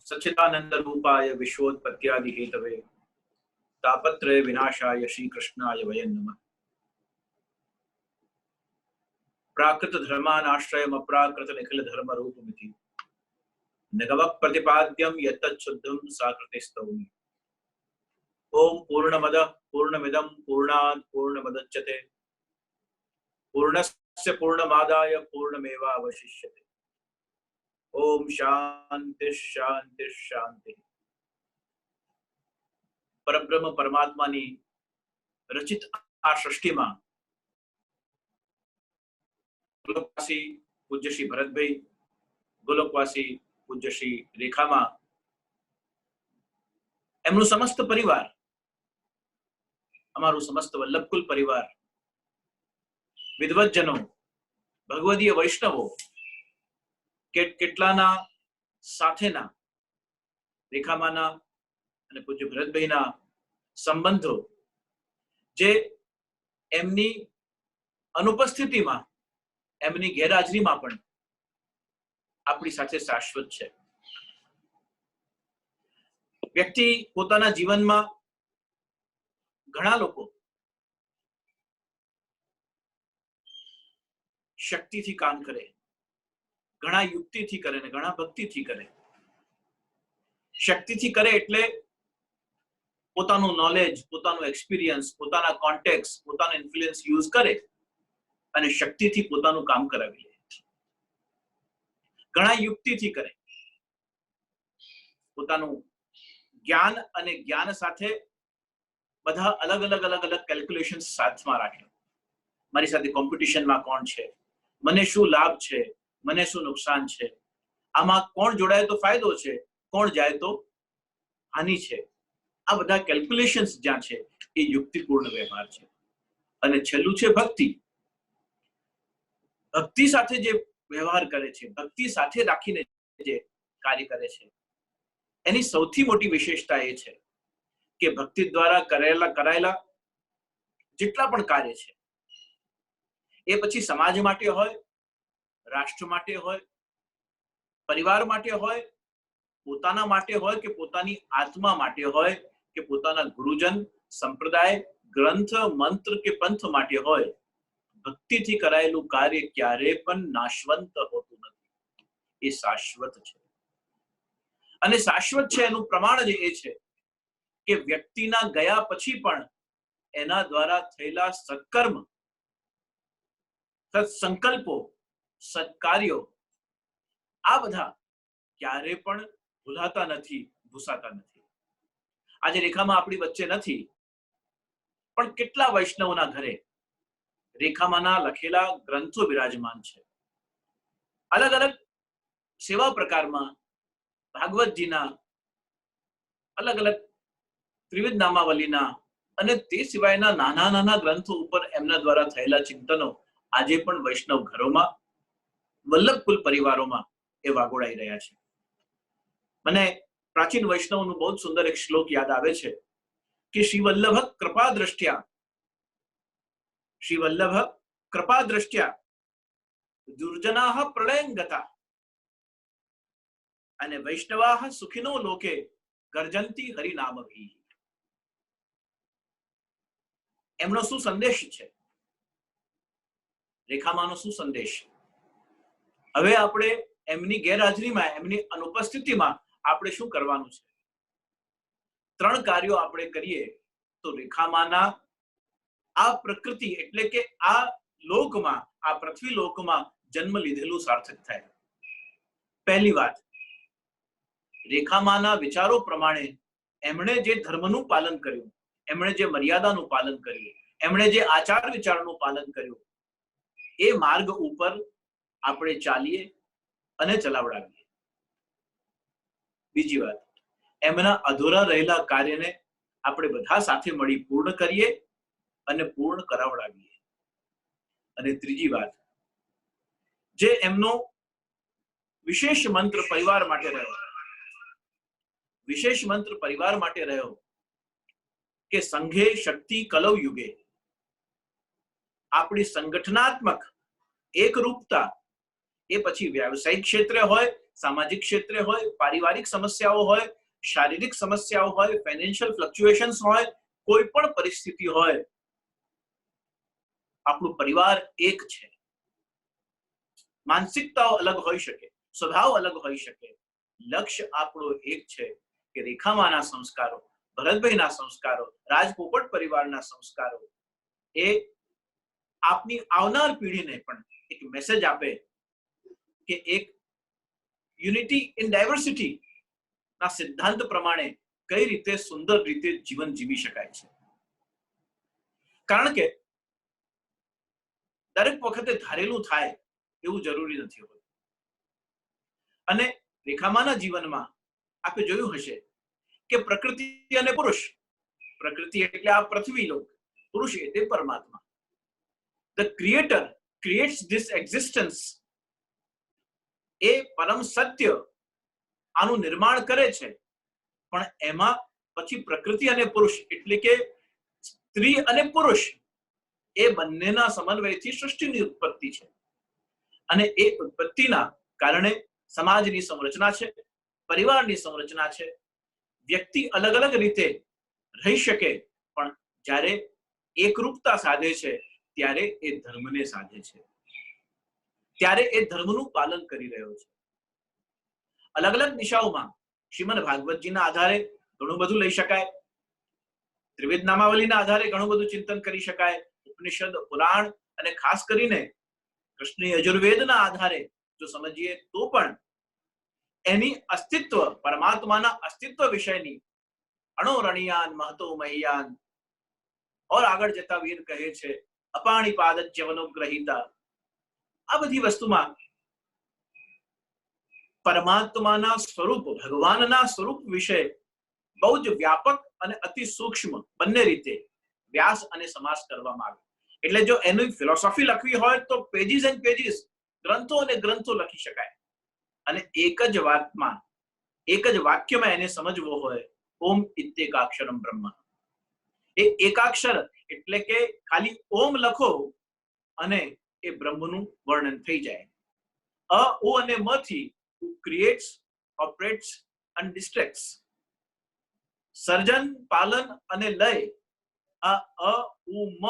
सच्चिदानंद रूपाय विश्वोत्पत्त्यादि Hathaway तापत्रय विनाशाय श्री कृष्णाय वयं नमः। प्राकृत धर्मानाश्रयम् अप्राकृत निखिल धर्म रूपमिति नगवः प्रतिपाद्यं यत्तच्छुद्धं साकृतिस्तौमि। ओम पूर्णमदः पूर्णमिदं पूर्णात् पूर्णमुदच्यते पूर्णस्य पूर्णमादाय पूर्णमेवावशिष्यते। ओम शांति शांति शांति। परब्रह्म परमात्मानी रचित आ सृष्टिमां गोलोकवासी पूज्य श्री भरतभाई, गोलोकवासी पूज्य श्री रेखामा, एमनु समस्त परिवार, अमारू समस्त वल्लभकुल परिवार, विद्वज्जनो, भगवदीय वैष्णवो, કેટલાના સાથેના રેખામાના અને પૂજ્ય ભરતભાઈના સંબંધો જે એમની અનુપસ્થિતિમાં, એમની ગેરહાજરીમાં પણ આપણી સાથે શાશ્વત છે. વ્યક્તિ પોતાના જીવનમાં ઘણા લોકો શક્તિથી કામ કરે, ઘણા યુક્તિથી કરે ને ઘણા ભક્તિથી કરે. શક્તિથી કરે એટલે પોતાનું નોલેજ, પોતાનું એક્સપિરિયન્સ, પોતાના કોન્ટેક્ટ, પોતાનો ઇન્ફ્લુઅન્સ યુઝ કરે અને શક્તિથી પોતાનું કામ કરાવી લે. ઘણા યુક્તિથી કરે, પોતાનું જ્ઞાન અને જ્ઞાન સાથે બધા અલગ અલગ અલગ અલગ કેલ્ક્યુલેશન સાથમાં રાખે. મારી સાથે કોમ્પિટિશનમાં કોણ છે, મને શું લાભ છે, મને શું નુકસાન છે, આમાં કોણ જોડાય તો ફાયદો છે, કોણ જાય તો હાનિ છે. આ બધા કેલ્ક્યુલેશન્સ જ્યાં છે એ યુક્તિપૂર્ણ વ્યવહાર છે. અને છેલ્લું છે ભક્તિ. ભક્તિ સાથે જે વ્યવહાર કરે છે, ભક્તિ સાથે રાખીને જે કાર્ય કરે છે, એની સૌથી મોટી વિશેષતા એ છે કે ભક્તિ દ્વારા કરાયેલા જેટલા પણ કાર્ય છે એ પછી સમાજ માટે હોય, રાષ્ટ્ર માટે હોય, પરિવાર માટે હોય, પોતાના માટે હોય કે પોતાની આત્મા માટે હોય કે પોતાના ગુરુજન, સંપ્રદાય, ગ્રંથ, મંત્ર કે પંથ માટે હોય, ભક્તિથી કરાયેલું કાર્ય ક્યારે પણ નાશવંત હોતું નથી. એ શાશ્વત છે. અને શાશ્વત છે એનું પ્રમાણ જ એ છે કે વ્યક્તિના ગયા પછી પણ એના દ્વારા થયેલા સત્કર્મ, સત્સંકલ્પો, સત્કાર્યો આ બધા ક્યારે પણ ભૂલાતા નથી, ભૂસાતા નથી. આજે રેખામાં આપણી વચ્ચે નથી, પણ કેટલા વૈષ્ણવોના ઘરે રેખામાંના લખેલા ગ્રંથો બિરાજમાન છે. અલગ અલગ સેવા પ્રકારમાં ભાગવતજીના, અલગ અલગ ત્રિવિધ નામાવલીના અને તે સિવાયના નાના નાના ગ્રંથો ઉપર એમના દ્વારા થયેલા ચિંતનો આજે પણ વૈષ્ણવ ઘરોમાં, વલ્લભકુલ પરિવારોમાં એ વાગોળાઈ રહ્યા છે. મને પ્રાચીન વૈષ્ણવનું બહુ સુંદર એક શ્લોક યાદ આવે છે કે શ્રી વલ્લભ કૃપા દ્રષ્ટ્યા, શ્રી વલ્લભ કૃપા દ્રષ્ટ્યા દુર્જનાઃ પ્રલયં ગતા અને વૈષ્ણવાઃ સુખિનો લોકે ગર્જંતી હરિનામભિઃ. એમનો શું સંદેશ છે? રેખામાંનો શું સંદેશ? હવે આપણે એમની ગેરહાજરીમાં, એમની અનુપસ્થિતિમાં આપણે શું કરવાનું છે? 3 કાર્યો આપણે કરીએ તો રેખામાંના આ પ્રકૃતિ એટલે કે આ લોકમાં, આ પૃથ્વી લોકમાં જન્મ લીધેલું સાર્થક થાય. પહેલી વાત, રેખામાંના વિચારો પ્રમાણે એમણે જે ધર્મનું પાલન કર્યું, એમણે જે મર્યાદાનું પાલન કર્યું, એમણે જે આચાર વિચારનું પાલન કર્યું, એ માર્ગ ઉપર આપણે ચાલીએ અને ચલાવડાવીએ. બીજી વાત, એમના અધૂરા રહેલા કાર્યને આપણે બધા સાથે મળી પૂર્ણ કરીએ અને પૂર્ણ કરાવડાવીએ. અને ત્રીજી વાત, જે એમનો વિશેષ મંત્ર પરિવાર માટે રહ્યો, વિશેષ મંત્ર પરિવાર માટે રહ્યો કે સંઘે શક્તિ કલૌ યુગે. આપણી સંગઠનાત્મક એકરૂપતા, એ પછી વ્યવસાયિક ક્ષેત્રે હોય સામાજિક ક્ષેત્રે હોય, પારિવારિક સમસ્યાઓ હોય, શારીરિક સમસ્યાઓ હોય, ફાઇનાન્શિયલ ફ્લક્ચ્યુએશન્સ હોય, કોઈ પણ પરિસ્થિતિ હોય, આપણું પરિવાર એક છે. માનસિકતાઓ અલગ હોઈ શકે, સ્વભાવ અલગ હોઈ શકે, લક્ષ્ય આપણો એક છે કે રેખામાના સંસ્કારો, ભરતભાઈના સંસ્કારો, રાજપોપટ પરિવારના સંસ્કારો એ આપની આવનાર પેઢીને પણ એક મેસેજ આપે કે એક યુનિટી ઇન ડાયવર્સિટી ના સિદ્ધાંત પ્રમાણે કઈ રીતે સુંદર રીતે જીવન જીવી શકાય છે. કારણ કે દરેક વખતે ધારેલું થાય એવું જરૂરી નથી હોતું. અને રેખામાના જીવનમાં આપણે જોયું હશે કે પ્રકૃતિ અને પુરુષ, પ્રકૃતિ એટલે આ પૃથ્વી લોક, પુરુષ એટલે પરમાત્મા. The creator creates this existence. એ પરમ સત્ય આનું નિર્માણ કરે છે, પણ એમાં પછી પ્રકૃતિ અને પુરુષ એટલે કે સ્ત્રી અને પુરુષ એ બંનેના સમન્વયથી સૃષ્ટિની ઉત્પત્તિ છે. અને એ ઉત્પત્તિના કારણે સમાજની સંરચના છે, પરિવારની સંરચના છે. વ્યક્તિ અલગ અલગ રીતે રહી શકે, પણ જ્યારે એકરૂપતા સાધે છે ત્યારે એ ધર્મને સાધે છે, ત્યારે એ ધર્મનું પાલન કરી રહ્યો છે. અલગ અલગ દિશાઓમાં શ્રીમદ ભાગવતજીના આધારે ઘણું બધું લઈ શકાય, ત્રિવેદ નામાવલીના આધારે ઘણું બધું ચિંતન કરી શકાય, ઉપનિષદ, પુરાણ અને ખાસ કરીને કૃષ્ણ યજુર્વેદના આધારે જો સમજીએ તો પણ એની અસ્તિત્વ, પરમાત્માના અસ્તિત્વ વિષયની અણોરણિયાન મહતો મહિયાન, ઓર આગળ જતા વીર કહે છે અપાણીપાદ જ્યવનુગ્રહિતા. આ બધી વસ્તુમાં પરમાત્માના સ્વરૂપ, ભગવાનના સ્વરૂપ વિશે બહુ જ વ્યાપક અને અતિ સૂક્ષ્મ બંને રીતે વ્યાસ અને સમાસ કરવામાં આવે. એટલે જો એની ફિલોસોફી લખવી હોય તો પેજીસ એન્ડ પેજીસ, ગ્રંથો અને ગ્રંથો લખી શકાય. અને એક જ વાતમાં, એક જ વાક્યમાં એને સમજવો હોય, ઓમ ઇત્યેકાક્ષરમ બ્રહ્મ. એ એકાક્ષર એટલે કે ખાલી ઓમ લખો અને એ બ્રહ્મનું વર્ણન થઈ જાય. અ, ઓ અને મ થી who creates, operates and distracts. સર્જન, પાલન અને લય, આ અ, ઉ, મ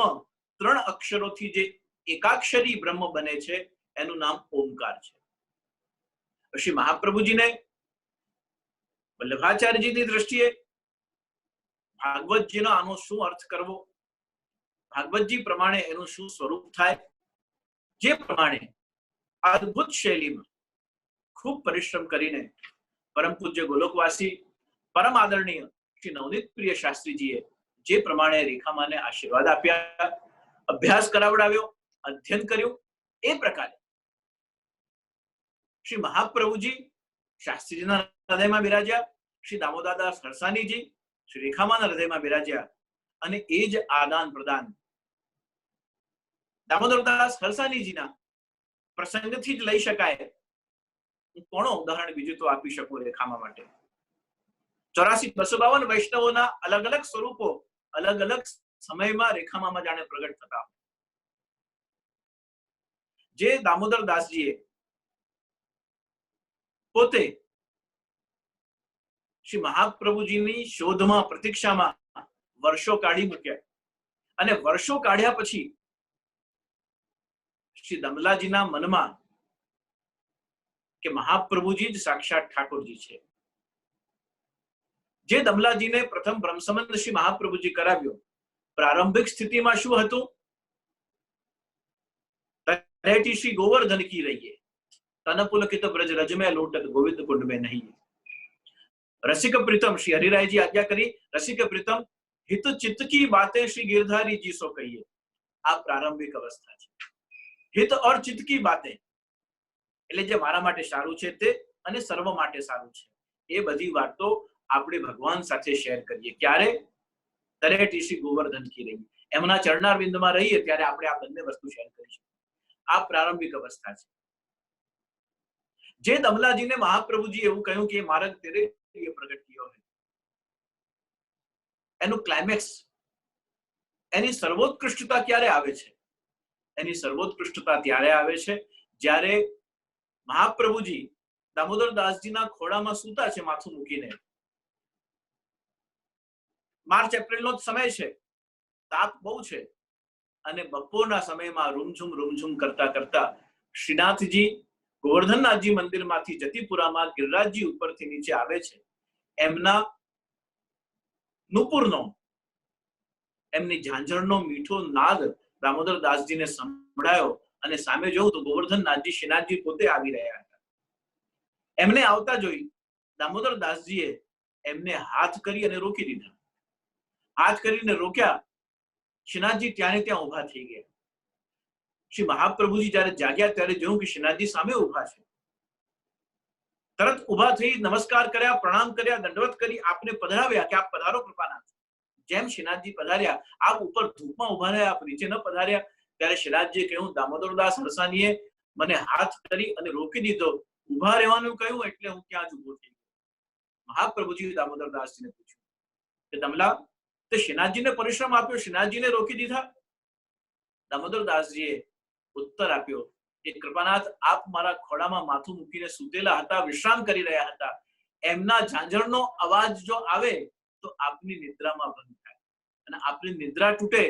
ત્રણ અક્ષરોથી જે એકાક્ષરી બ્રહ્મ બને છે એનું નામ ઓમકાર છે. શ્રી મહાપ્રભુજીને વલ્લભાચાર્યજીની દ્રષ્ટિએ ભાગવતજીનો આનો શું અર્થ કરવો, ભાગવતજી પ્રમાણે એનું શું સ્વરૂપ થાય, જે પ્રમાણે અદ્ભુત શૈલીમાં ખૂબ પરિશ્રમ કરીને પરમ પૂજ્ય ગોલોકવાસી પરમ આદરણીય શ્રી નવનીત પ્રિય શાસ્ત્રીજીએ જે પ્રમાણે રેખામાને આશીર્વાદ આપ્યા, અભ્યાસ કરાવડાવ્યો, અધ્યયન કર્યું, એ પ્રકારે શ્રી મહાપ્રભુજી શાસ્ત્રીજીના હૃદયમાં બિરાજ્યા, શ્રી દામોદારદાસ હરસાનીજી શ્રી રેખામાના હૃદયમાં બિરાજ્યા. અને એ જ આદાન પ્રદાન દામોદરદાસ હરસાનીજીના પ્રસંગથી જ લઈ શકાય. કોણો ઉદાહરણ બીજું તો આપી શકું રેખામા માટે. 84-252 વૈષ્ણવોના અલગ અલગ સ્વરૂપો અલગ અલગ સમયમાં રેખામામાં જાણે પ્રગટ થતા. જે દામોદરદાસજીએ પોતે શ્રી મહાપ્રભુજીની શોધમાં, પ્રતીક્ષામાં વર્ષો કાઢી મૂક્યા, અને વર્ષો કાઢ્યા પછી શ્રી દમલાજીના મનમાં કે મહાપ્રભુજી જ સાક્ષાત ઠાકોરજી છે. જે દમલાજીને પ્રથમ બ્રહ્મસંબંધ શ્રી મહાપ્રભુજી કરાવ્યો, પ્રારંભિક સ્થિતિમાં શું હતું? તરેટી શ્રી ગોવર્ધન કી રહીએ, તન પુલकित ब्रज रज में लोटत गोविंद कुंड में नहीं. रसिक प्रीतम श्री हरिराय जी आज्ञा करी, रसिक प्रीतम हित चित्त की बातें श्री गिरधारी जी सो कहिए. આ પ્રારંભિક અવસ્થા છે. હિત ઓર ચિત્ત કી બાतें એટલે જે મારા માટે સારું છે તે અને સર્વ માટે સારું છે, એ બધી વાતો આપણે ભગવાન સાથે શેર કરીએ. ક્યારે? તરેટી શ્રી ગોવર્ધન કી રહી, એમના ચરણારવિંદમાં રહીએ ત્યારે આપણે આ બંને વસ્તુ શેર કરીશું. આ પ્રારંભિક અવસ્થા છે. જે દમલાજીને મહાપ્રભુજી એવું કહ્યું કે માર્ગ તેરે લીએ પ્રગટ કિયો હૈ, એનું ક્લાઇમેક્સ, એની સર્વોત્કૃષ્ટતા ક્યારે આવે છે? એની સર્વોત્કૃષ્ટતા ત્યારે આવે છે જ્યારે મહાપ્રભુજી દામોદર દાસજીના ખોળામાં સૂતા છે માથું મૂકીને. માર્ચ એપ્રિલનો જ સમય છે, તાપ બહુ છે, અને બપોરના સમયમાં રૂમઝુમ કરતા કરતા શ્રીનાથજી ગોવર્ધનનાથજી મંદિરમાંથી જતીપુરામાં ગિરિરાજજી ઉપરથી નીચે આવે છે. એમના નુપુરનો, એમની ઝાંઝરનો મીઠો નાદ દામોદર દાસજીને સંભળાયો, અને સામે જોઉં તો ગોવર્ધનનાથજી શ્રીનાથજી પોતે આવી રહ્યા હતા. એમને આવતા જોઈ દામોદર દાસજીએ એમને હાથ કરી અને રોકી દીધા. હાથ કરીને રોક્યા. શ્રીનાથજી ત્યાં ઉભા થઈ ગયા. શ્રી મહાપ્રભુજી જયારે જાગ્યા ત્યારે જોયું કે શ્રીનાથજી સામે ઉભા છે. તરત ઉભા થઈ નમસ્કાર કર્યા, પ્રણામ કર્યા, દંડવત કરી આપને પધરાવ્યા કે આપ પધારો કૃપાનાથ. જેમ શ્રીનાથજી પધાર્યા, આપ ઉપર ધૂપમાં ઉભા રહ્યા, આપ નીચે ન પધાર્યા. ત્યારે શ્રીનાથજીએ કહ્યું, દામોદરદાસ હરસાણીએ મને હાથ કરી અને રોકી દીધો, ઉભા રહેવાનું કહ્યું એટલે હું ત્યાં જ ઉભો થઈ ગયો. મહાપ્રભુજી દામોદરદાસજીને પૂછ્યું કે દમલા, તે શ્રીનાથજીને પરિશ્રમ આપ્યો, શ્રીનાથજીને રોકી દીધા? દામોદરદાસજીએ ઉત્તર આપ્યો કે કૃપાનાથ, આપ મારા ખોળામાં માથું મૂકીને સૂતેલા હતા, વિશ્રામ કરી રહ્યા હતા. એમના ઝાંઝરનો અવાજ જો આવે તો આપની નિદ્રામાં ભંગ થાય, અને આપની નિદ્રા તૂટે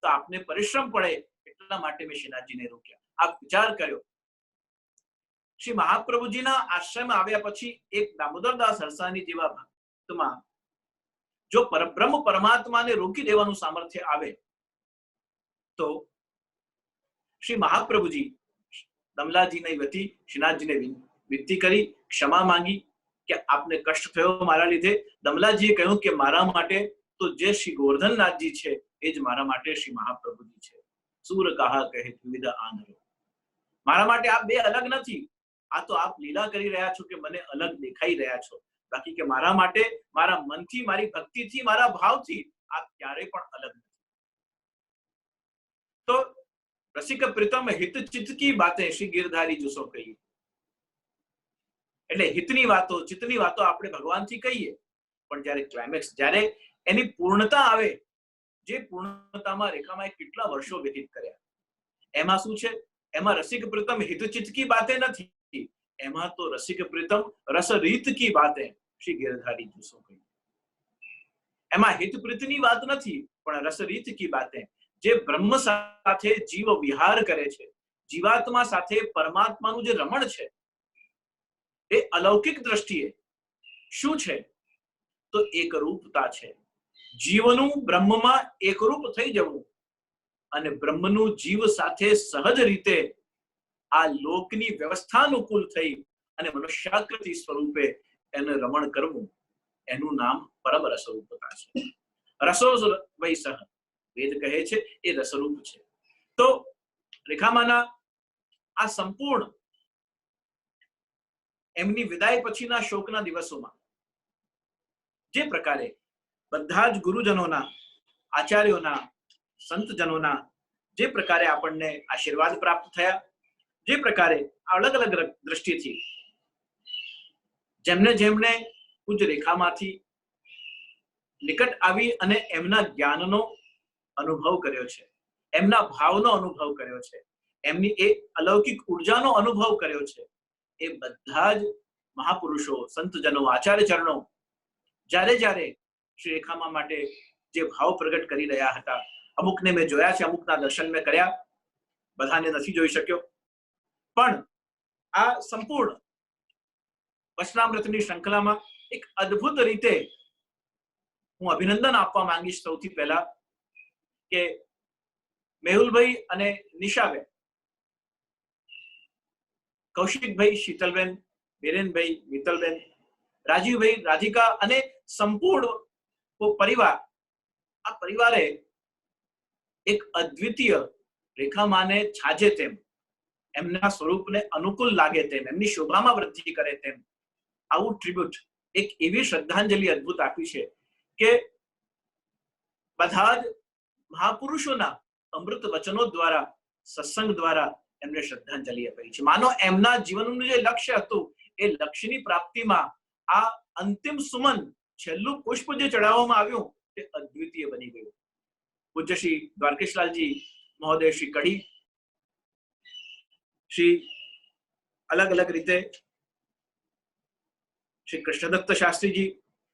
તો આપને પરિશ્રમ પડે, એટલા માટે મેં શ્રીનાથજીને રોક્યા. આપ વિચાર કર્યો. શ્રી મહાપ્રભુજીના આશ્રયમાં આવ્યા પછી એક દામોદરદાસ હરસાણી જેવા ભક્તમાં જો પરબ્રહ્મ પરમાત્માને રોકી દેવાનું સામર્થ્ય આવે તો શ્રી મહાપ્રભુજી દમલાજીને વતી શ્રીનાથજીને વિનંતી કરી, ક્ષમા માંગી કે આપને કષ્ટ થયો મારા લીધે. દમલાજીએ કહ્યું કે મારા માટે તો જે શ્રી ગોવર્ધનનાથજી છે એ જ મારા માટે શ્રી મહાપ્રભુજી છે. સૂર કહા કહે વિવિધ આંધળો. મારા માટે આપ બે અલગ નથી. આ તો આપ લીલા કરી રહ્યા છો કે મને અલગ દેખાઈ રહ્યા છો. બાકી કે મારા માટે, મારા મનથી, મારી ભક્તિથી, મારા ભાવથી આપ ક્યારેય પણ અલગ નથી. તો રસિક પ્રીતમ હિત ચિત્ત કી બાતે શ્રી ગિરધારી જુસો કહીએ. એટલે હિતની વાતો, ચિત્તની વાતો આપણે ભગવાનથી કહીએ, પણ જયારે ક્લાઇમેક્સ, જયારે એની પૂર્ણતા આવે, જે પૂર્ણતામાં રેખામાં કેટલા વર્ષો વ્યતીત કર્યા, એમાં શું છે? એમાં રસિક પ્રીતમ હિત ચિત્ત કી બાતે નથી, એમાં તો રસિક પ્રીતમ રસ રીત કી બાતે શ્રી ગિરધારી જુસો કહીએ. એમાં હિત પ્રીતની વાત નથી, પણ રસ રીત કી બાતે. જે બ્રહ્મ સાથે જીવ વિહાર કરે છે, જીવાત્મા સાથે પરમાત્માનું જે રમણ છે, એ અલૌકિક દ્રષ્ટિએ શું છે? તો એકરૂપતા છે. જીવનું બ્રહ્મમાં એકરૂપ થઈ જવું, અને બ્રહ્મનું જીવ સાથે સહજ રીતે આ લોકની વ્યવસ્થાનુકૂળ થઈ અને મનુષ્યાકૃતિ સ્વરૂપે એને રમણ કરવું, એનું નામ પરમ રસરૂપતા છે. રસો વૈ સહ, વેદ કહે છે એ રસરૂપ છે. તો રેખામાના આ સંપૂર્ણ એમની વિદાય પછીના શોકના દિવસોમાં જે પ્રકારે બધા જ ગુરુજનોના, આચાર્યોના, સંતજનોના જે પ્રકારે આપણને આશીર્વાદ પ્રાપ્ત થયા, જે પ્રકારે અલગ અલગ દ્રષ્ટિથી જેમને પૂજ્ય રેખામાંથી નિકટ આવી અને એમના જ્ઞાનનો અનુભવ કર્યો છે, એમના ભાવનો અનુભવ કર્યો છે, એમની એ અલૌકિક ઉર્જાનો અનુભવ કર્યો છે, એ બધા જ મહાપુરુષો, સંતજનો, આચાર્ય ચરણો જ્યારે શ્રી રેખામા માટે જે ભાવ પ્રગટ કરી રહ્યા હતા, અમુકને મેં જોયા છે, અમુકના દર્શન મેં કર્યા, બધાને નથી જોઈ શક્યો, પણ આ સંપૂર્ણ વચનામૃતની શ્રૃંખલામાં એક અદ્ભુત રીતે હું અભિનંદન આપવા માંગીશ. સૌથી પહેલા કે મેહુલભાઈ અને નિશાબેન, કૌશિકભાઈ, શીતલબેન, બીરેનભાઈ, મિત્તલબેન, રાજીવભાઈ, રાધિકા અને સંપૂર્ણ પરિવાર, આ પરિવારે એક અદ્વિતીય રેખામાને છાજે તેમ, એમના સ્વરૂપને અનુકૂળ લાગે તેમ, એમની શોભામાં વૃદ્ધિ કરે તેમ આવું ટ્રિબ્યુટ, એક એવી શ્રદ્ધાંજલિ અદ્ભુત આપી છે કે બધા જ મહાપુરુષોના અમૃત વચનો દ્વારા, સત્સંગ દ્વારા એમને શ્રદ્ધાંજલિ અપાઈ છે. માનો એમના જીવનનું જે લક્ષ્ય હતું, એ લક્ષ્યની પ્રાપ્તિમાં આ અંતિમ સુમન, છેલ્લું પુષ્પ જે ચડાવવામાં આવ્યું, તે અદ્વિતીય બની ગયું. પૂજ્ય શ્રી દ્વારકેશલાલજી મહોદય, શ્રી કડી, શ્રી અલગ અલગ રીતે શ્રી કૃષ્ણદત્ત શાસ્ત્રીજી,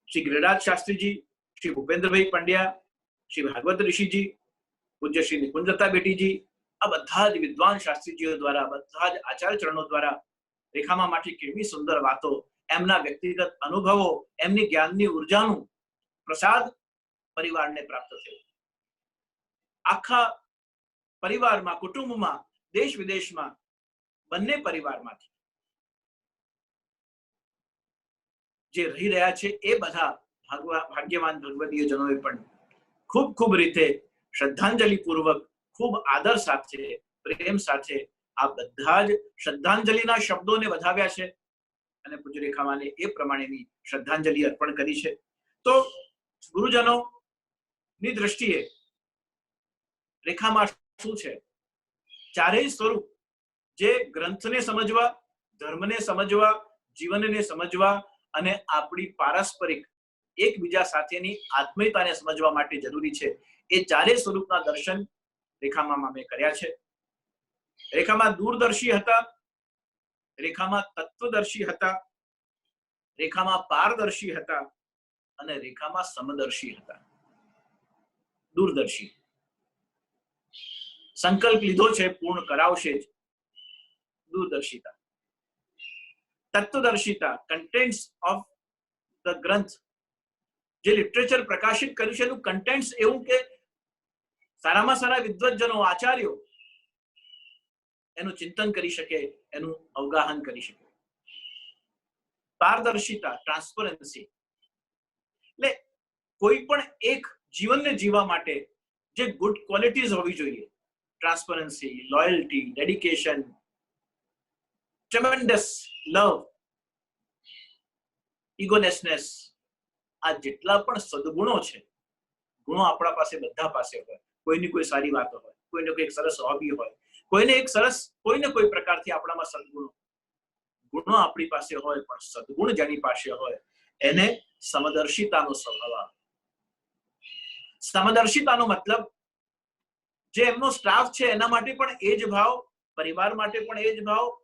શ્રી ગિરિરાજ શાસ્ત્રીજી, શ્રી ભૂપેન્દ્રભાઈ પંડ્યા, શ્રી ભાગવત ઋષિજી, પૂજ્ય શ્રી નિકુંજતા બેટીજી, આ બધા જ વિદ્વાન શાસ્ત્રીજીઓ દ્વારા, બધા જ આચાર્ય ચરણો દ્વારા રેખામાં માટે કેવી સુંદર વાતો, એમના વ્યક્તિગત અનુભવો, એમની જ્ઞાનની ઉર્જાનું પ્રસાદ પરિવારને પ્રાપ્ત થયું. આખા પરિવારમાં, કુટુંબમાં, દેશ વિદેશમાં, બંને પરિવારમાંથી જે રહી રહ્યા છે એ બધા ભાગ્યવાન ભગવદીય જનોએ પણ ખૂબ ખૂબ રીતે શ્રદ્ધાંજલિ પૂર્વક, ખૂબ આદર સાથે, પ્રેમ સાથે આ બધા જ શ્રદ્ધાંજલિના શબ્દોને વધાવ્યા છે અને પૂજ્ય રેખામાને એ પ્રમાણેની શ્રદ્ધાંજલિ અર્પણ કરી છે. તો ગુરુજનો ની દ્રષ્ટિએ રેખામાં શું છે? ચારેય સ્વરૂપ જે ગ્રંથને સમજવા, ધર્મને સમજવા, જીવનને સમજવા અને આપણી પારસ્પરિક એકબીજા સાથેની આત્મીયતાને સમજવા માટે જરૂરી છે, એ ચારેય સ્વરૂપના દર્શન રેખામાં અમે કર્યા છે. રેખામાં દૂરદર્શી હતા, રેખામાં તત્વદર્શી હતા, રેખામાં પારદર્શી હતા અને રેખામાં સમદર્શી હતા. દૂરદર્શી સંકલ્પ લીધો છે, પૂર્ણ કરાવશે જ. દૂરદર્શિતા. તત્વદર્શિતા, કન્ટેન્ટ્સ ઓફ ધ ગ્રંથ, જે લિટરેચર પ્રકાશિત કર્યું છે એનું કન્ટેન્ટ્સ એવું કે સારામાં સારા વિદ્વજ્જનો, આચાર્યો એનું ચિંતન કરી શકે, એનું અવગાહન કરી શકે. પારદર્શિતા, ટ્રાન્સપરન્સી, એટલે કોઈ પણ એક જીવનને જીવવા માટે જે ગુડ ક્વોલિટીઝ હોવી જોઈએ, ટ્રાન્સપરન્સી, લોયલ્ટી, ડેડિકેશન, ટ્રેમેન્ડસ લવ, ઇગોનેસનેસ, આ જેટલા પણ સદગુણો છે, ગુણો આપણા પાસે બધા પાસે હોય. કોઈની કોઈ સારી વાતો હોય, કોઈને કોઈ સરસ હોબી હોય, કોઈને એક સરસ કોઈને કોઈ પ્રકારથી આપણામાં સદગુણો, ગુણો આપણી પાસે હોય, પણ સદગુણ જેની પાસે હોય એને સમદર્શિતાનો સ્વભાવ આવે. સમદર્શિતાનો મતલબ જે એમનો સ્ટાફ છે એના માટે પણ એ જ ભાવ, પરિવાર માટે પણ એ જ ભાવ,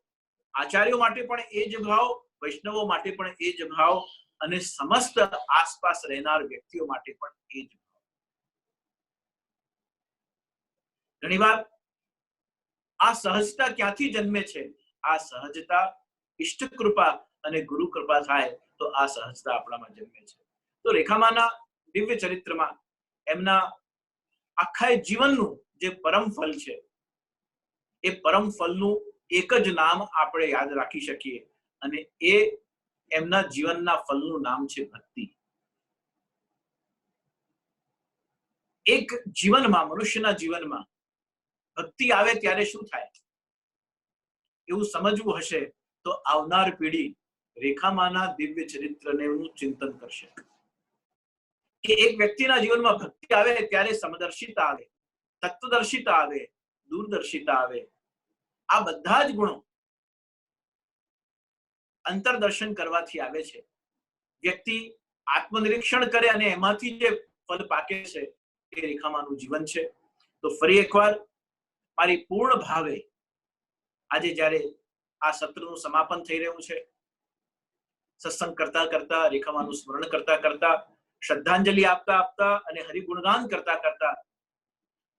આચાર્યો માટે પણ એ જ ભાવ, વૈષ્ણવો માટે પણ એ જ ભાવ અને સમસ્ત આસપાસ રહેનાર વ્યક્તિઓ માટે પણ એ જ ભાવ. ઘણીવાર આ સહજતા ક્યાંથી જન્મે છે? આ સહજતા ઇષ્ટ કૃપા અને ગુરુ કૃપા થાય તો આ સહજતા આપણામાં જન્મે છે. તો રેખામાના દિવ્ય ચરિત્રમાં એમના આખા જીવનનું જે પરમ ફલ છે, એ પરમ ફલનું એક જ નામ આપણે યાદ રાખી શકીએ અને એ એમના જીવનના ફલનું નામ છે ભક્તિ. એક જીવનમાં, મનુષ્યના જીવનમાં ભક્તિ આવે ત્યારે શું થાય એવું સમજવું હશે તો આવનાર પેઢી રેખામાના દિવ્ય ચરિત્રને ચિંતન કરશે કે એક વ્યક્તિના જીવનમાં ભક્તિ આવે ત્યારે સમદર્શિતા આવે, તત્વદર્શિતા આવે, દૂરદર્શિતા આવે. આ બધા જ ગુણો અંતરદર્શન કરવાથી આવે છે. વ્યક્તિ આત્મનિરીક્ષણ કરે અને એમાંથી જે ફલ પાકે છે એ રેખામાનું જીવન છે. તો ફરી એકવાર મારી પૂર્ણ ભાવે આજે જ્યારે આ સત્રનું સમાપન થઈ રહ્યું છે, સત્સંગ કરતા કરતા, રેખામાનું સ્મરણ કરતા કરતા, શ્રદ્ધાંજલિ આપતા આપતા અને હરિગુણગાન કરતા કરતા,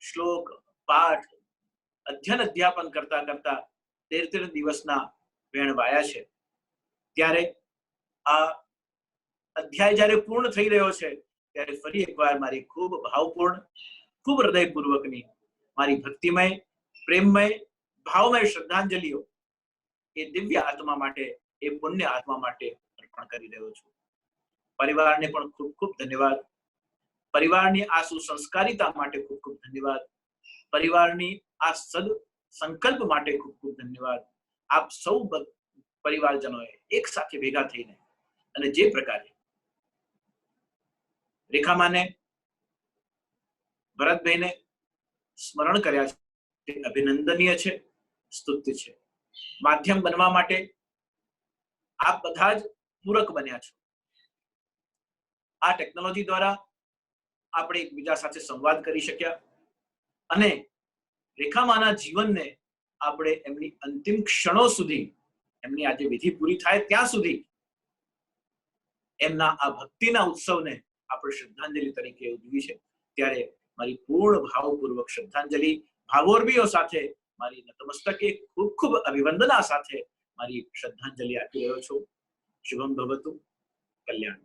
શ્લોક પાઠ અધ્યયન અધ્યાપન કરતા કરતા 13 દિવસના વેણ વાયા છે. ત્યારે આ અધ્યાય જ્યારે પૂર્ણ થઈ રહ્યો છે ત્યારે ફરી એકવાર મારી ખૂબ ભાવપૂર્ણ, ખૂબ હૃદયપૂર્વકની મારી ભક્તિમય, પ્રેમમય, ભાવમય શ્રદ્ધાંજલિઓ એ દિવ્ય આત્મા માટે, એ પુણ્ય આત્મા માટે અર્પણ કરી રહ્યો છું. પરિવારને પણ ખૂબ ખૂબ ધન્યવાદ. પરિવારની આ સુસંસ્કારિતા માટે ખૂબ ખૂબ ધન્યવાદ. પરિવારની આ સદ સંકલ્પ માટે ખૂબ ખૂબ ધન્યવાદ. આપ સૌ પરિવારજનોએ એક સાથે ભેગા થઈને અને જે પ્રકારે રેખામાને, ભરતભાઈને સ્મરણ કર્યા છે તે અભિનંદનીય છે, સ્તુત્ય છે. માધ્યમ બનવા માટે આપ બધા જ પૂરક બન્યા છો. આ ટેકનોલોજી દ્વારા આપણે એકબીજા સાથે સંવાદ કરી શક્યા અને રેખામાના જીવનને આપણે એમની અંતિમ ક્ષણો સુધી, એમની આજે વિધિ પૂરી થાય ત્યાં સુધી એમના આ ભક્તિના ઉત્સવને આપણે શ્રદ્ધાંજલિ તરીકે ઉજવી છે, ત્યારે મારી પૂર્ણ ભાવપૂર્વક શ્રદ્ધાંજલિ ભાવોર્બીઓ સાથે મારી નતમસ્તકે ખૂબ ખૂબ અભિવંદના સાથે મારી શ્રદ્ધાંજલિ આપી રહ્યો છું. શુભમ ભવતુ, કલ્યાણ.